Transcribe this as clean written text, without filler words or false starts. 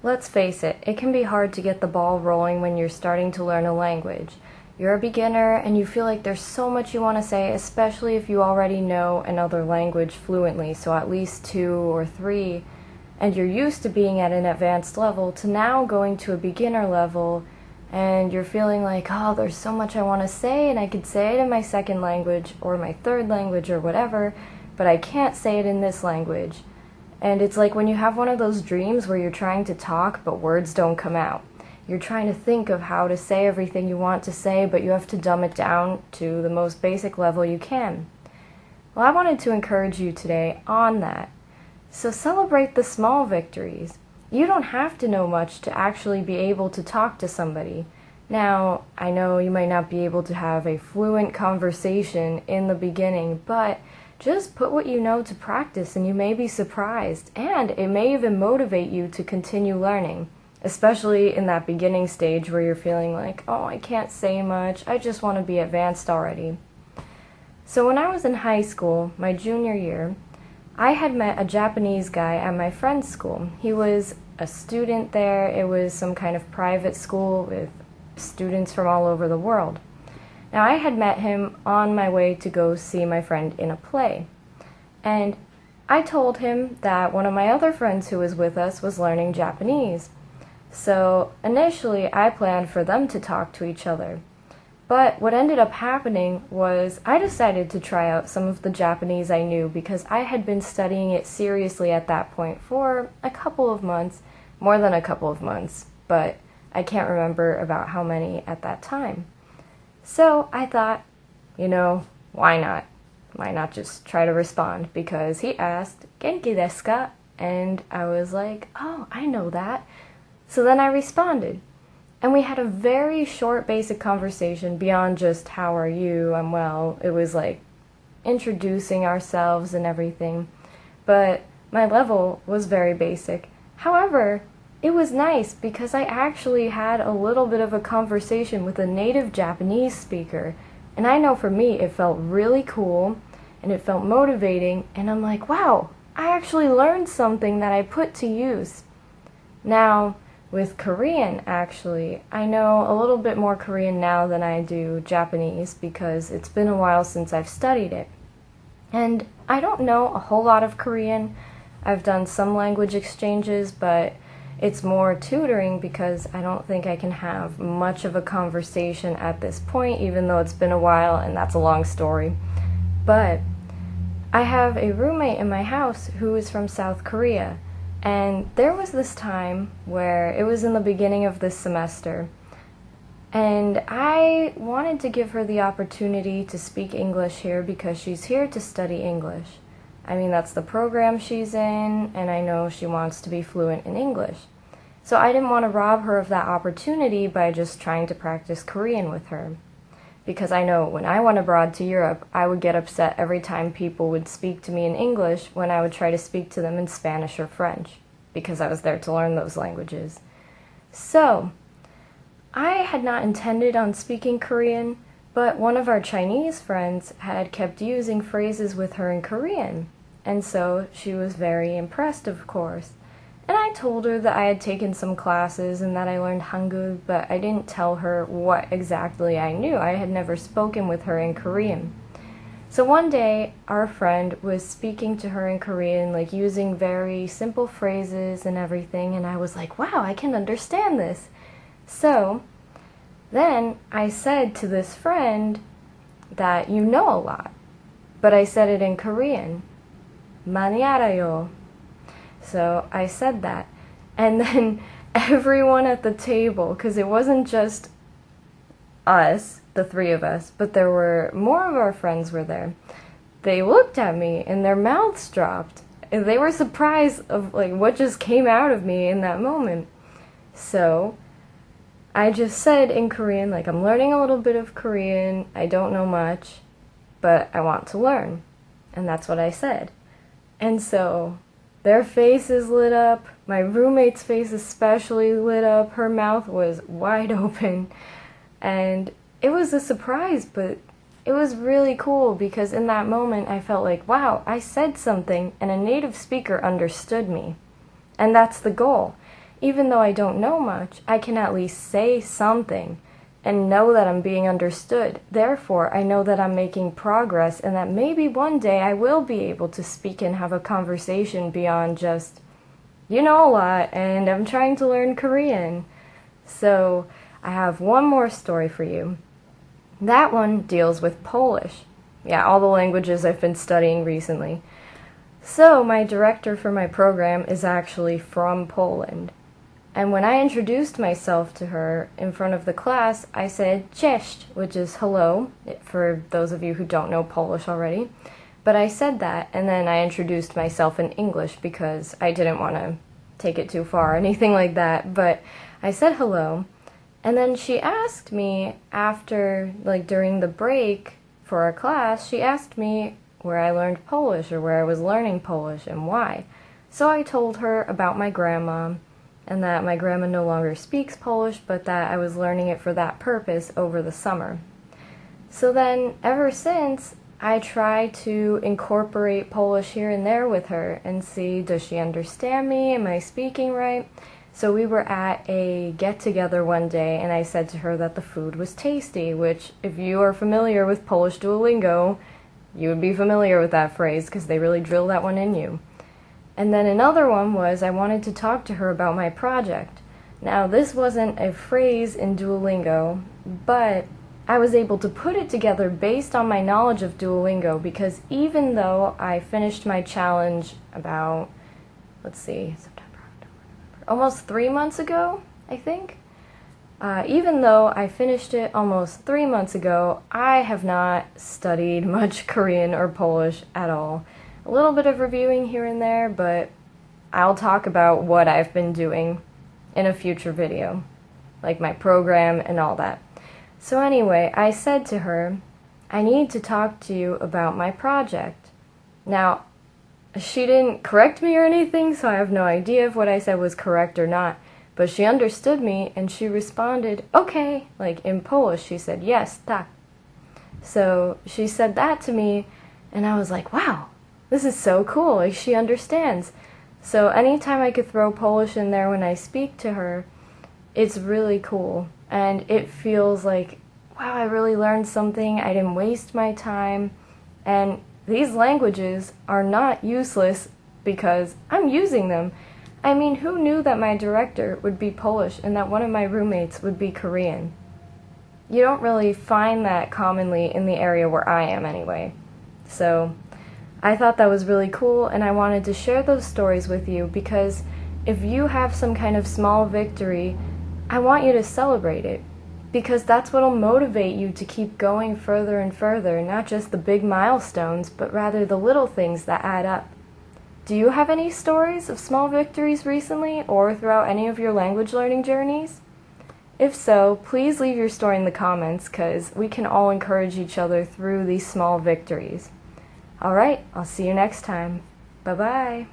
Let's face it, it can be hard to get the ball rolling when you're starting to learn a language. You're a beginner and you feel like there's so much you want to say, especially if you already know another language fluently, so at least 2 or 3, and you're used to being at an advanced level to now going to a beginner level, and you're feeling like, oh, there's so much I want to say, and I could say it in my second language or my third language or whatever, but I can't say it in this language. And it's like when you have one of those dreams where you're trying to talk but words don't come out. You're trying to think of how to say everything you want to say, but you have to dumb it down to the most basic level you can. Well, I wanted to encourage you today on that. So celebrate the small victories. You don't have to know much to actually be able to talk to somebody. Now, I know you might not be able to have a fluent conversation in the beginning, but just put what you know to practice and you may be surprised, and it may even motivate you to continue learning, especially in that beginning stage where you're feeling like, oh, I can't say much, I just want to be advanced already. So when I was in high school, my junior year, I had met a Japanese guy at my friend's school. He was a student there. It was some kind of private school with students from all over the world. Now, I had met him on my way to go see my friend in a play, and I told him that one of my other friends who was with us was learning Japanese. So initially, I planned for them to talk to each other. But what ended up happening was I decided to try out some of the Japanese I knew because I had been studying it seriously at that point for a couple of months, more than a couple of months, but I can't remember about how many at that time. So I thought, why not? Why not just try to respond? Because he asked, "Genki desu ka?" And I was like, oh, I know that. So then I responded. And we had a very short, basic conversation beyond just, how are you? I'm well. It was like introducing ourselves and everything. But my level was very basic. However, it was nice because I actually had a little bit of a conversation with a native Japanese speaker. And I know for me it felt really cool and it felt motivating. And I'm like, wow, I actually learned something that I put to use. Now, with Korean, actually, I know a little bit more Korean now than I do Japanese because it's been a while since I've studied it. And I don't know a whole lot of Korean. I've done some language exchanges, but it's more tutoring because I don't think I can have much of a conversation at this point, even though it's been a while, and that's a long story. But I have a roommate in my house who is from South Korea, and there was this time where it was in the beginning of this semester, and I wanted to give her the opportunity to speak English here because she's here to study English. I mean, that's the program she's in, and I know she wants to be fluent in English. So I didn't want to rob her of that opportunity by just trying to practice Korean with her. Because I know when I went abroad to Europe, I would get upset every time people would speak to me in English when I would try to speak to them in Spanish or French, because I was there to learn those languages. So, I had not intended on speaking Korean, but one of our Chinese friends had kept using phrases with her in Korean, and so she was very impressed, of course. And I told her that I had taken some classes and that I learned Hangul, but I didn't tell her what exactly I knew. I had never spoken with her in Korean. So one day, our friend was speaking to her in Korean, like using very simple phrases and everything, and I was like, wow, I can understand this. So then I said to this friend that you know a lot, but I said it in Korean. 많이 알아요. So I said that, and then everyone at the table, because it wasn't just us, the 3 of us, but there were more of our friends were there. They looked at me and their mouths dropped, and they were surprised of like what just came out of me in that moment. So I just said in Korean, like, I'm learning a little bit of Korean, I don't know much, but I want to learn. And that's what I said. And so their faces lit up, my roommate's face especially lit up, her mouth was wide open, and it was a surprise, but it was really cool because in that moment I felt like, wow, I said something and a native speaker understood me. And that's the goal. even though I don't know much, I can at least say something and know that I'm being understood. Therefore, I know that I'm making progress and that maybe one day I will be able to speak and have a conversation beyond just, you know a lot and I'm trying to learn Korean. So, I have one more story for you. That one deals with Polish. Yeah, all the languages I've been studying recently. So, my director for my program is actually from Poland. And when I introduced myself to her in front of the class, I said cześć, which is hello, for those of you who don't know Polish already. But I said that, and then I introduced myself in English because I didn't want to take it too far or anything like that. But I said hello, and then she asked me after, during the break for our class, she asked me where I learned Polish or where I was learning Polish and why. So I told her about my grandma, and that my grandma no longer speaks Polish, but that I was learning it for that purpose over the summer. So then, ever since, I try to incorporate Polish here and there with her and see, does she understand me? Am I speaking right? So we were at a get-together one day, and I said to her that the food was tasty, which, if you are familiar with Polish Duolingo, you would be familiar with that phrase, because they really drill that one in you. And then another one was I wanted to talk to her about my project. Now, this wasn't a phrase in Duolingo, but I was able to put it together based on my knowledge of Duolingo, because even though I finished my challenge about, September, October, almost 3 months ago, I think. Even though I finished it almost 3 months ago, I have not studied much Korean or Polish at all. A little bit of reviewing here and there, but I'll talk about what I've been doing in a future video, like my program and all that. So anyway, I said to her, I need to talk to you about my project. Now, she didn't correct me or anything, so I have no idea if what I said was correct or not, but she understood me and she responded, okay, in Polish. She said, yes, tak. So she said that to me, and I was like, wow. This is so cool, she understands. So anytime I could throw Polish in there when I speak to her, it's really cool. And it feels like, wow, I really learned something, I didn't waste my time. And these languages are not useless because I'm using them. I mean, who knew that my director would be Polish and that one of my roommates would be Korean? You don't really find that commonly in the area where I am anyway. So I thought that was really cool, and I wanted to share those stories with you because if you have some kind of small victory, I want you to celebrate it, because that's what will motivate you to keep going further and further, not just the big milestones, but rather the little things that add up. Do you have any stories of small victories recently or throughout any of your language learning journeys? If so, please leave your story in the comments, because we can all encourage each other through these small victories. Alright, I'll see you next time. Bye-bye.